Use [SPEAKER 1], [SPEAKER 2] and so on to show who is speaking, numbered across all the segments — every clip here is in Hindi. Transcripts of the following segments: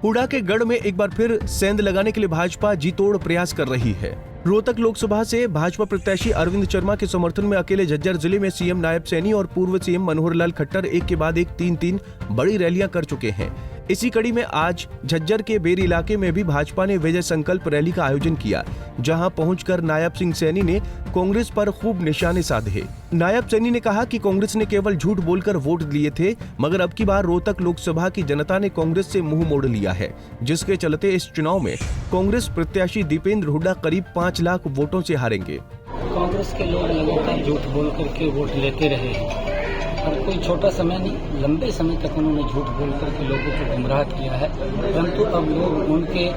[SPEAKER 1] हुड्डा के गढ़ में एक बार फिर सेंध लगाने के लिए भाजपा जी तोड़ प्रयास कर रही है। रोहतक लोकसभा से भाजपा प्रत्याशी अरविंद शर्मा के समर्थन में अकेले झज्जर जिले में सीएम नायब सैनी और पूर्व सीएम मनोहर लाल खट्टर एक के बाद एक तीन बड़ी रैलियां कर चुके हैं। इसी कड़ी में आज झज्जर के बेरी इलाके में भी भाजपा ने विजय संकल्प रैली का आयोजन किया, जहां पहुंचकर नायब सिंह सैनी ने कांग्रेस पर खूब निशाने साधे। नायब सैनी ने कहा कि कांग्रेस ने केवल झूठ बोलकर वोट लिए थे, मगर अब की बार रोहतक लोकसभा की जनता ने कांग्रेस से मुंह मोड़ लिया है, जिसके चलते इस चुनाव में कांग्रेस प्रत्याशी दीपेंद्र हुड्डा करीब 5 लाख वोटों से हारेंगे।
[SPEAKER 2] कांग्रेस के लोग लगातार झूठ बोल करके वोट लेते रहे हैं और कोई छोटा समय नहीं, लंबे समय तक उन्होंने झूठ बोल करके लोगों को गुमराह किया है। परंतु अब लोग उनके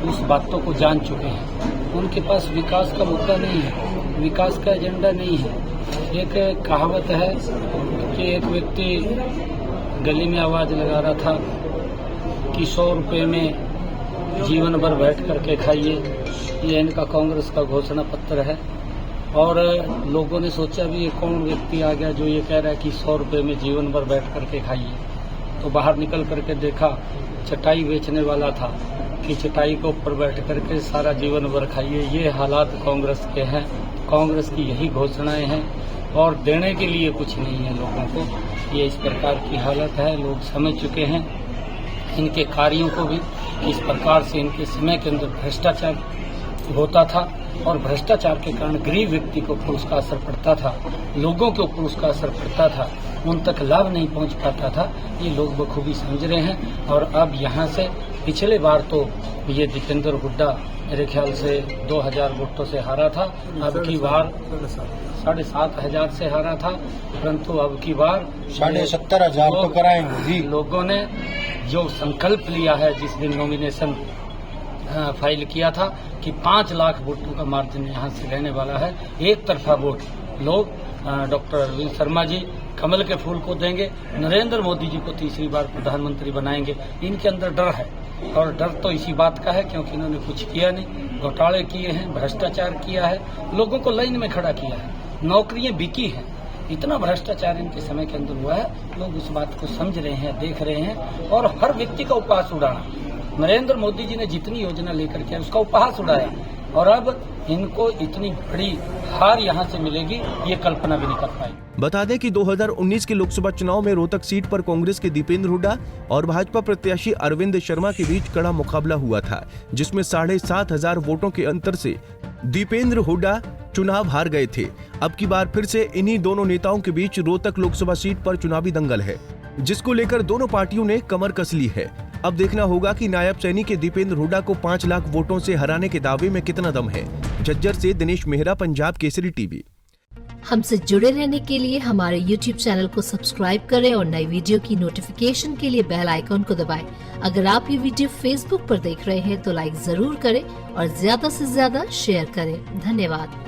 [SPEAKER 2] उस बातों को जान चुके हैं। उनके पास विकास का मुद्दा नहीं है, विकास का एजेंडा नहीं है। एक कहावत है कि एक व्यक्ति गली में आवाज लगा रहा था कि 100 रुपये में जीवन भर बैठ करके खाइए। ये इनका कांग्रेस का घोषणा पत्र है और लोगों ने सोचा भी ये कौन व्यक्ति आ गया जो ये कह रहा है कि 100 रुपये में जीवन भर बैठ करके खाइए। तो बाहर निकल करके देखा चटाई बेचने वाला था कि चटाई के ऊपर बैठ करके सारा जीवन भर खाइए। ये हालात कांग्रेस के हैं, कांग्रेस की यही घोषणाएं हैं और देने के लिए कुछ नहीं है लोगों को। ये इस प्रकार की हालत है, लोग समझ चुके हैं इनके कार्यों को भी, इस प्रकार से इनके समय के अंदर भ्रष्टाचार होता था और भ्रष्टाचार के कारण गरीब व्यक्ति को ऊपर उसका असर पड़ता था, लोगों के ऊपर उसका असर पड़ता था, उन तक लाभ नहीं पहुंच पाता था। ये लोग बखूबी समझ रहे हैं और अब यहाँ से पिछले बार तो ये दीपेंद्र हुड्डा मेरे ख्याल से 2000 वोटों से हारा था, अब की बार 7,500 से हारा था, परंतु अब की बार
[SPEAKER 3] 17,500 तो कराएंगे।
[SPEAKER 2] लोगों ने जो संकल्प लिया है, जिस दिन नॉमिनेशन फाइल किया था कि 5 लाख वोटों का मार्जिन यहाँ से रहने वाला है, एक तरफा वोट लोग डॉक्टर अरविंद शर्मा जी कमल के फूल को देंगे, नरेंद्र मोदी जी को तीसरी बार प्रधानमंत्री बनाएंगे। इनके अंदर डर है और डर तो इसी बात का है क्योंकि इन्होंने कुछ किया नहीं, घोटाले किए हैं, भ्रष्टाचार किया है, लोगों को लाइन में खड़ा किया है, नौकरियां बिकी हैं। इतना भ्रष्टाचार इनके समय के अंदर हुआ है, लोग उस बात को समझ रहे हैं, देख रहे हैं और हर व्यक्ति का उपहास उड़ाना। नरेंद्र मोदी जी ने जितनी योजना लेकर के उसका उपहास उड़ाया और अब इनको इतनी बड़ी हार यहाँ से मिलेगी, ये कल्पना भी नहीं कर पाई।
[SPEAKER 1] बता दें कि 2019 के लोकसभा चुनाव में रोहतक सीट पर कांग्रेस के दीपेंद्र हुड्डा और भाजपा प्रत्याशी अरविंद शर्मा के बीच कड़ा मुकाबला हुआ था, जिसमें 7,500 वोटों के अंतर से दीपेंद्र हुड्डा चुनाव हार गए थे। अब की बार फिर से इन्हीं दोनों नेताओं के बीच रोहतक लोकसभा सीट पर चुनावी दंगल है, जिसको लेकर दोनों पार्टियों ने कमर कस ली है। अब देखना होगा कि नायब सैनी के दीपेंद्र हुड्डा को 5 लाख वोटों से हराने के दावे में कितना दम है। झज्जर से दिनेश मेहरा, पंजाब केसरी टीवी।
[SPEAKER 4] हमसे जुड़े रहने के लिए हमारे YouTube चैनल को सब्सक्राइब करें और नई वीडियो की नोटिफिकेशन के लिए बेल आइकॉन को दबाएं। अगर आप ये वीडियो Facebook पर देख रहे हैं तो लाइक जरूर करें और ज्यादा से ज्यादा शेयर करें। धन्यवाद।